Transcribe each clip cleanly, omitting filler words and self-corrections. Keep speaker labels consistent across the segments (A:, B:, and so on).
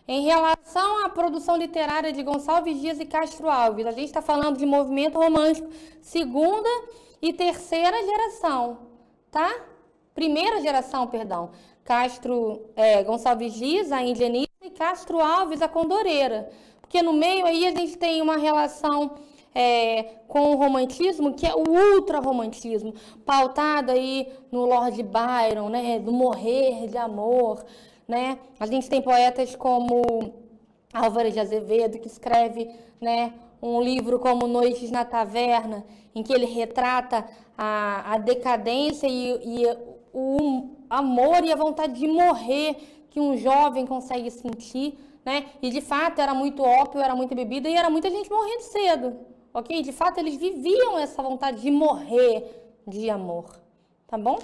A: Em relação à produção literária de Gonçalves Dias e Castro Alves, a gente está falando de movimento romântico segunda e terceira geração, tá? Primeira geração, perdão. Gonçalves Dias, a indianista, e Castro Alves, a condoreira. Porque no meio aí a gente tem uma relação com o romantismo, que é o ultra-romantismo, pautado aí no Lord Byron, né, do morrer de amor, né? A gente tem poetas como Álvares de Azevedo, que escreve, né, um livro como Noites na Taverna, em que ele retrata a decadência e o amor e a vontade de morrer que um jovem consegue sentir, né? E de fato era muito ópio, era muita bebida e era muita gente morrendo cedo, ok? De fato eles viviam essa vontade de morrer de amor, tá bom?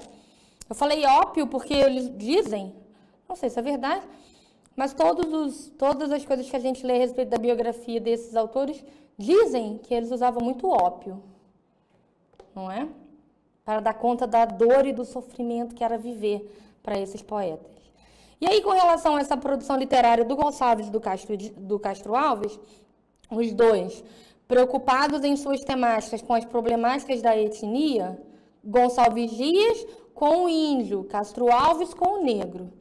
A: Eu falei ópio porque eles dizem, não sei se é verdade, mas todas as coisas que a gente lê a respeito da biografia desses autores dizem que eles usavam muito ópio, não é? Para dar conta da dor e do sofrimento que era viver para esses poetas. E aí, com relação a essa produção literária do Gonçalves e do Castro Alves, os dois, preocupados em suas temáticas com as problemáticas da etnia, Gonçalves Dias com o índio, Castro Alves com o negro,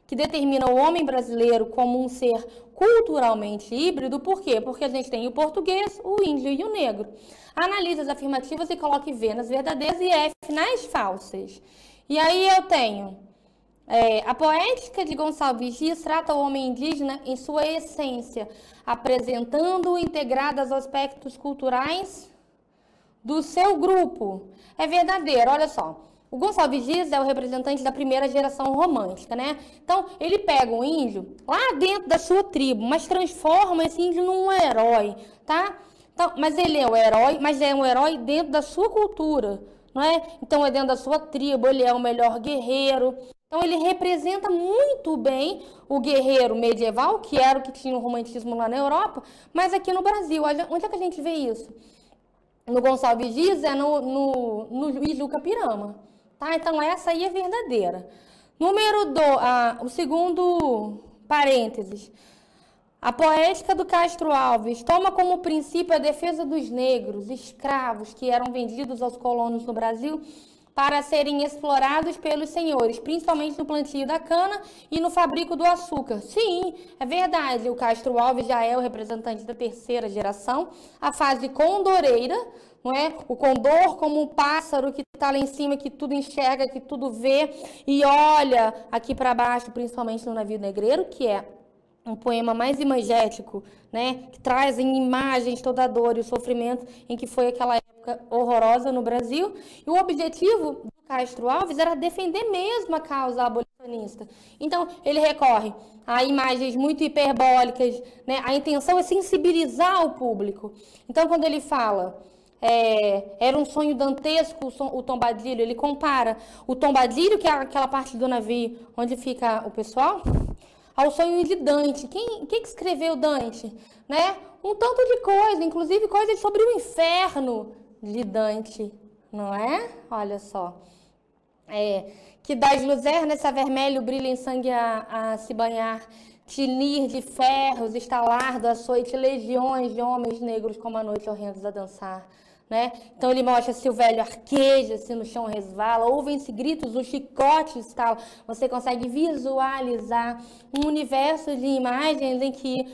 A: que determina o homem brasileiro como um ser culturalmente híbrido. Por quê? Porque a gente tem o português, o índio e o negro. Analise as afirmativas e coloque V nas verdadeiras e F nas falsas. E aí eu tenho a poética de Gonçalves Dias trata o homem indígena em sua essência, apresentando-o integrado aos aspectos culturais do seu grupo. É verdadeiro, olha só. O Gonçalves Dias é o representante da primeira geração romântica, né? Então, ele pega um índio lá dentro da sua tribo, mas transforma esse índio num herói, tá? Então, mas ele é o herói, mas é um herói dentro da sua cultura, não é? Então, é dentro da sua tribo, ele é o melhor guerreiro. Então, ele representa muito bem o guerreiro medieval, que era o que tinha o romantismo lá na Europa, mas aqui no Brasil, onde é que a gente vê isso? No Gonçalves Dias é no Juiz Juca Pirama. Tá? Então, essa aí é verdadeira. O segundo parênteses. A poética do Castro Alves toma como princípio a defesa dos negros, escravos, que eram vendidos aos colonos no Brasil para serem explorados pelos senhores, principalmente no plantio da cana e no fabrico do açúcar. Sim, é verdade, o Castro Alves já é o representante da terceira geração, a fase condoreira, não é? O condor como um pássaro que está lá em cima, que tudo enxerga, que tudo vê e olha aqui para baixo, principalmente no navio negreiro, que é um poema mais imagético, né, que traz em imagens toda a dor e o sofrimento em que foi aquela época horrorosa no Brasil. E o objetivo do Castro Alves era defender mesmo a causa abolicionista. Então, ele recorre a imagens muito hiperbólicas, né, a intenção é sensibilizar o público. Então, quando ele fala... era um sonho dantesco o tombadilho, ele compara o tombadilho, que é aquela parte do navio onde fica o pessoal, ao sonho de Dante. Quem que escreveu Dante? Né? Um tanto de coisa, inclusive coisas sobre o inferno de Dante, não é? Olha só. Que das luzernas a vermelho brilha em sangue a se banhar, tinir de ferros, estalar do açoite, legiões de homens negros como a noite horrendos a dançar. Né? Então ele mostra se o velho arqueja, se no chão resvala, ouvem-se gritos, os chicotes tal. Você consegue visualizar um universo de imagens em que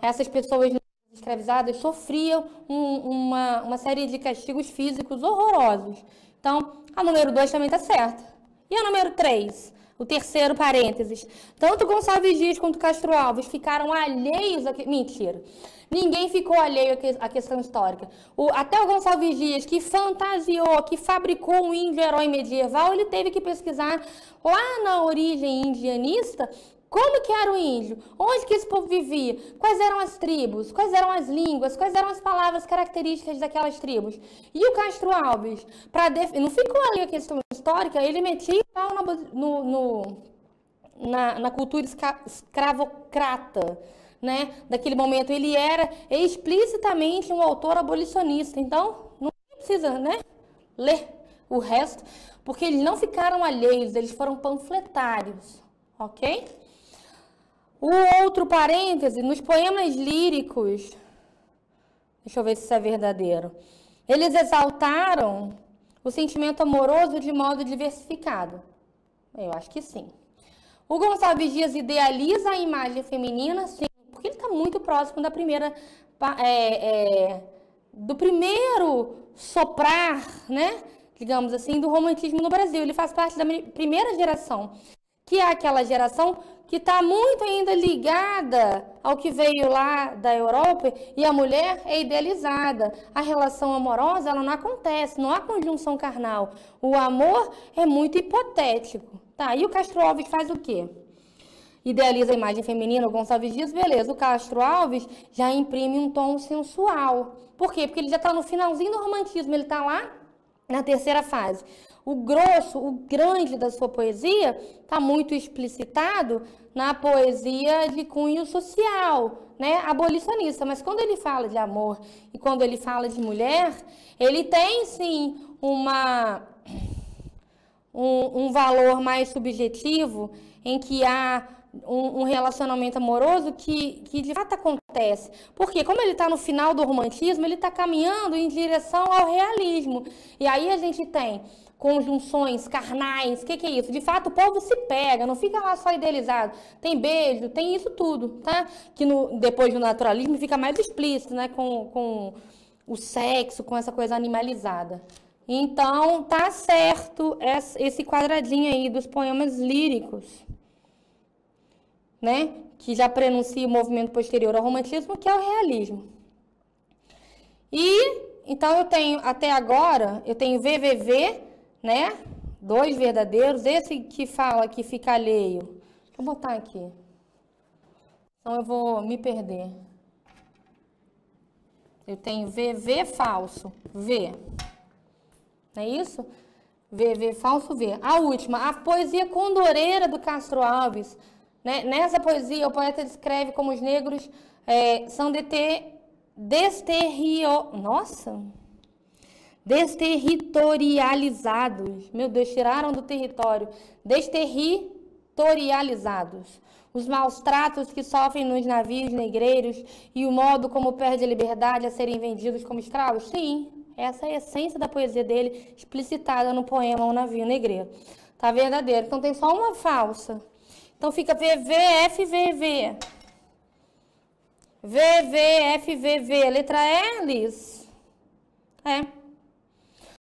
A: essas pessoas escravizadas sofriam uma série de castigos físicos horrorosos. Então, a número 2 também está certa. E a número 3? O terceiro parênteses. Tanto Gonçalves Dias quanto Castro Alves ficaram alheios a... Mentira. Ninguém ficou alheio à questão histórica. Até o Gonçalves Dias, que fantasiou, que fabricou um índio herói medieval, ele teve que pesquisar lá na origem indianista como que era o índio, onde que esse povo vivia, quais eram as tribos, quais eram as línguas, quais eram as palavras características daquelas tribos. E o Castro Alves, não ficou ali a questão histórica, ele metia na cultura escravocrata, né, daquele momento. Ele era explicitamente um autor abolicionista. Então, não precisa, né, ler o resto, porque eles não ficaram alheios, eles foram panfletários, ok? O outro parêntese, nos poemas líricos, deixa eu ver se isso é verdadeiro, eles exaltaram o sentimento amoroso de modo diversificado. Eu acho que sim. O Gonçalves Dias idealiza a imagem feminina, sim, porque ele está muito próximo da do primeiro soprar, né, digamos assim, do romantismo no Brasil. Ele faz parte da primeira geração, que é aquela geração que está muito ainda ligada ao que veio lá da Europa, e a mulher é idealizada. A relação amorosa, ela não acontece, não há conjunção carnal. O amor é muito hipotético. Tá, e o Castro Alves faz o quê? Idealiza a imagem feminina, o Gonçalves Dias, beleza. O Castro Alves já imprime um tom sensual. Por quê? Porque ele já está no finalzinho do romantismo, ele está lá na terceira fase. O grosso, o grande da sua poesia está muito explicitado na poesia de cunho social, né, abolicionista. Mas quando ele fala de amor e quando ele fala de mulher, ele tem sim um valor mais subjetivo, em que há um relacionamento amoroso que de fato acontece. Porque como ele está no final do romantismo, ele está caminhando em direção ao realismo. E aí a gente tem conjunções carnais. O que é isso? De fato, o povo se pega, não fica lá só idealizado. Tem beijo, tem isso tudo, tá? Que depois do naturalismo fica mais explícito, né? Com o sexo, com essa coisa animalizada. Então, tá certo esse quadradinho aí dos poemas líricos, né? Que já prenuncia o movimento posterior ao romantismo, que é o realismo. E, então, eu tenho, até agora, eu tenho VVV, né? Dois verdadeiros. Esse que fala que fica alheio. Deixa eu botar aqui. Então, eu vou me perder. Eu tenho VV falso. V. Não é isso? VV falso, V. A última, a poesia condoreira do Castro Alves. Né? Nessa poesia, o poeta descreve como os negros são desterritorializados. Meu Deus, tiraram do território. Desterritorializados. Os maus tratos que sofrem nos navios negreiros e o modo como perde a liberdade a serem vendidos como escravos? Sim, essa é a essência da poesia dele, explicitada no poema O Navio Negreiro. Tá verdadeiro. Então tem só uma falsa. Então fica VVFVV. VVFVV. Letra E, Liz? É.